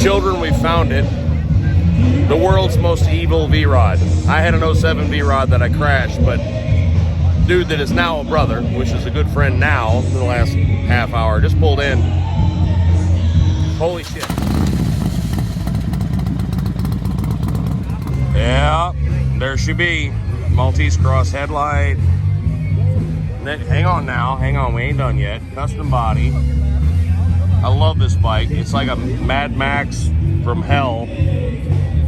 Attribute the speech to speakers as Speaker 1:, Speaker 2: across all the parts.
Speaker 1: children, we found it. The world's most evil V-Rod. I had an 07 V-Rod that I crashed, but dude that is now a brother, which is a good friend now, in the last half hour, just pulled in. Holy shit. Yeah, there she be. Maltese cross headlight. Hang on now, hang on, we ain't done yet. Custom body. I love this bike. It's like a Mad Max from hell.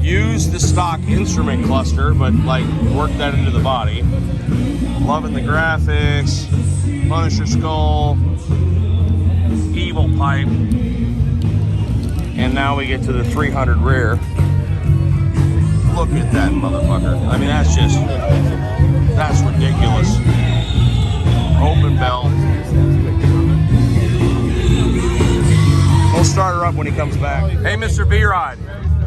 Speaker 1: Use the stock instrument cluster, but like work that into the body. Loving the graphics. Punisher skull. Evil pipe. And now we get to the 300 rear. Look at that motherfucker. I mean, that's ridiculous. Open belt. We'll start her up when he comes back. Hey, Mr. V-Rod.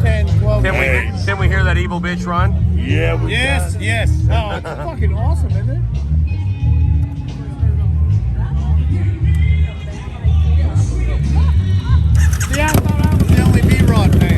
Speaker 2: 10, 12
Speaker 1: Can we hear that evil bitch run?
Speaker 2: Yeah, yes. Oh, it's fucking awesome, isn't it? See, I thought I was the only V-Rod fan.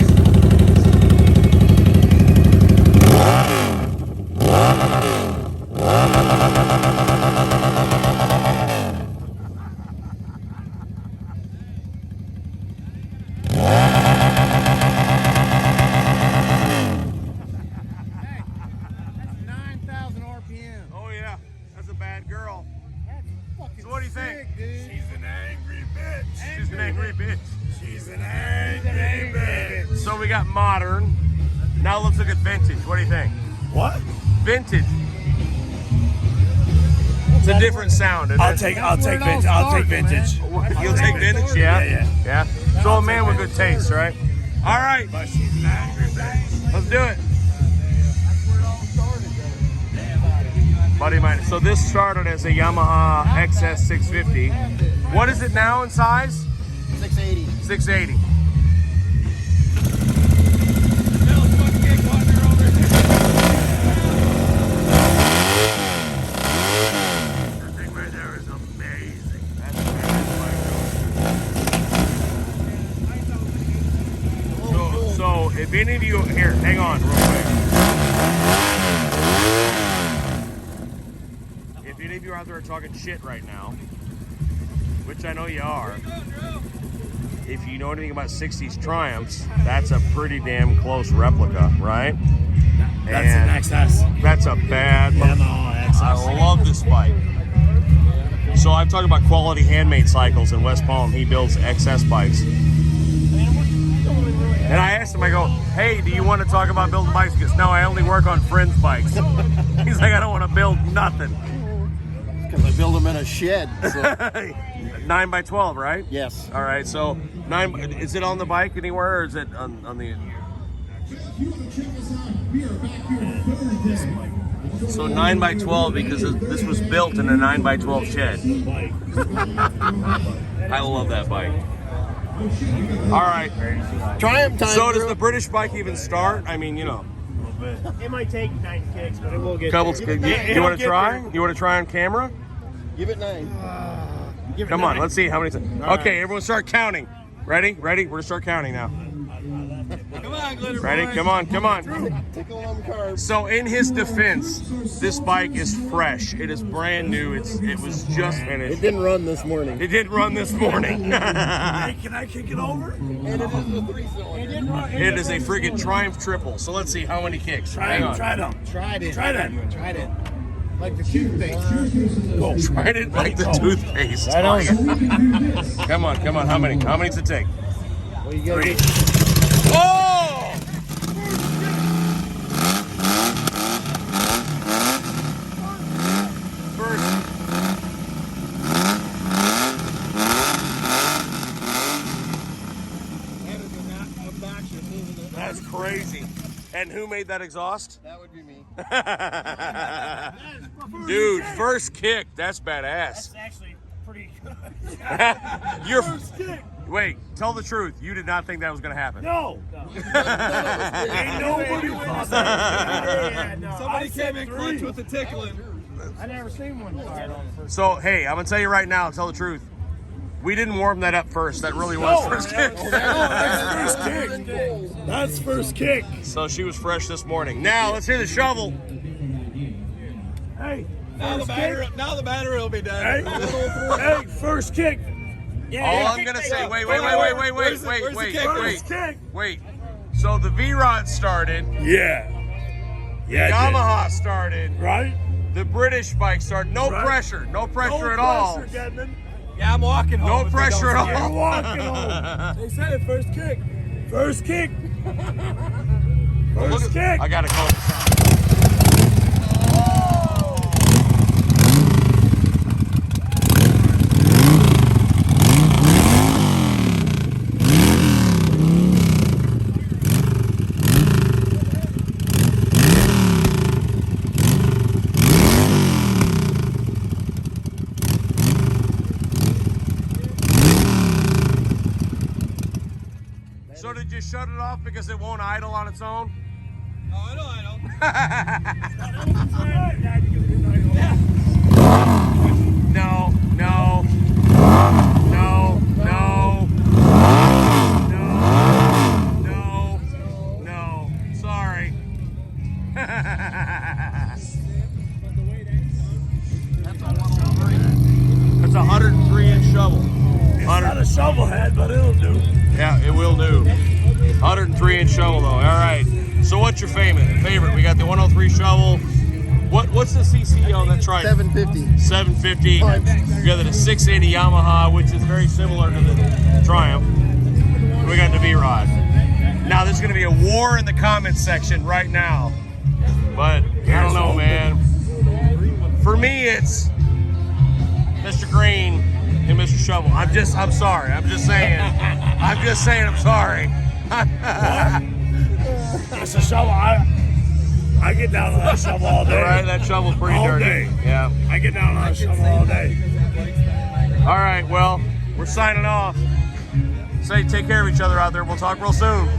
Speaker 1: So we got modern. Now let's look at vintage. What do you think?
Speaker 2: What?
Speaker 1: Vintage. It's a different sound.
Speaker 2: I'll take vintage.
Speaker 1: You'll take vintage? Yeah. So a man with good taste, right? All right. Let's do it. Buddy of mine. So this started as a Yamaha XS 650. What is it now in size?
Speaker 3: 680.
Speaker 1: 680. That thing right there is amazing. That's so if any of you here, hang on real quick. If any of you out there are talking shit right now, which I know you are, if you know anything about 60s Triumphs, that's a pretty damn close replica, right?
Speaker 2: That's an XS.
Speaker 1: That's a bad
Speaker 2: Yamaha XS.
Speaker 1: I love this bike. So I'm talking about quality handmade cycles in West Palm. He builds XS bikes. And I asked him, I go, hey, do you want to talk about building bikes? He goes, no, I only work on friends' bikes. He's like, I don't want to build nothing.
Speaker 3: Because I build them in a shed. So.
Speaker 1: 9x12, right?
Speaker 3: Yes.
Speaker 1: All right, so is it on the bike anywhere, or is it on the... So 9x12 because this was built in a 9x12 shed. I love that bike. All right.
Speaker 3: Triumph time.
Speaker 1: So does the British bike even start? I mean, you know.
Speaker 2: It might take 9 kicks, but it will get
Speaker 1: Couple.
Speaker 2: there.
Speaker 1: You want to try? You want to try on camera?
Speaker 3: Give it 9.
Speaker 1: Come on, let's see how many. Okay, everyone start counting. Ready? We're gonna start counting now.
Speaker 3: Come on, Glitter
Speaker 1: Ready?
Speaker 3: boy.
Speaker 1: Come on.
Speaker 3: Tickle on the carbs.
Speaker 1: So in his defense, this bike is fresh. It is brand new. It was just finished.
Speaker 3: It didn't run this morning.
Speaker 1: It didn't run this morning.
Speaker 2: Hey, can I kick it over?
Speaker 3: And it is a 3-cylinder.
Speaker 1: It is a friggin' Triumph triple. So let's see how many kicks. Hang on.
Speaker 2: Trident.
Speaker 3: Like the toothpaste.
Speaker 1: Trident like the toothpaste. Come on. How many? How many does it take?
Speaker 3: Well, you gotta
Speaker 2: 3.
Speaker 1: Oh! First. That's crazy. And who made that exhaust?
Speaker 3: That would be me.
Speaker 1: Dude, first kick. That's badass.
Speaker 2: That's actually pretty good.
Speaker 1: You're first kick. Wait, tell the truth. You did not think that was going to happen.
Speaker 2: No. Ain't nobody thought that.
Speaker 4: Somebody came in clutch with the tickling.
Speaker 2: I never seen one fired on the first.
Speaker 1: So, hey, I'm going to tell you right now, tell the truth. We didn't warm that up first. That really was first kick.
Speaker 2: That's first kick. That's first kick.
Speaker 1: So she was fresh this morning. Now let's hear the shovel.
Speaker 2: Hey,
Speaker 4: Now the battery will be done.
Speaker 2: hey, first kick.
Speaker 1: All I'm gonna say, wait.
Speaker 2: First kick.
Speaker 1: Wait. So the V-Rod started.
Speaker 2: Yeah. Yeah.
Speaker 1: Yamaha started.
Speaker 2: Right?
Speaker 1: The British bike started. No
Speaker 2: Right.
Speaker 1: pressure. No pressure
Speaker 2: No
Speaker 1: at all.
Speaker 2: pressure, Gedman.
Speaker 4: Yeah, I'm walking home.
Speaker 1: No
Speaker 4: if they
Speaker 1: pressure
Speaker 4: don't
Speaker 1: at
Speaker 4: see
Speaker 1: all.
Speaker 2: You're walking home. They said it, first kick. First kick. First kick.
Speaker 1: I gotta call this out. So did you shut it off because it won't idle on its own?
Speaker 4: Oh, I know.
Speaker 1: No. Sorry. That's a 103-inch shovel.
Speaker 2: It's not a shovelhead, but it'll do.
Speaker 1: Yeah, it will do. 103-inch shovel though. All right. So what's your favorite? We got the 103 shovel. What's the CC on that Trident?
Speaker 3: 750.
Speaker 1: 750. You got the 680 Yamaha, which is very similar to the Triumph. We got the V-Rod. Now there's going to be a war in the comments section right now, but I don't know, man. For me, it's Mr. Green and Mr. Shovel. I'm sorry. I'm just saying I'm sorry.
Speaker 2: It's a shovel. I get down on that shovel all day.
Speaker 1: All right, that shovel's pretty
Speaker 2: All
Speaker 1: dirty.
Speaker 2: day.
Speaker 1: Yeah.
Speaker 2: I get down on that shovel all day.
Speaker 1: All right, well, we're signing off. Say take care of each other out there. We'll talk real soon.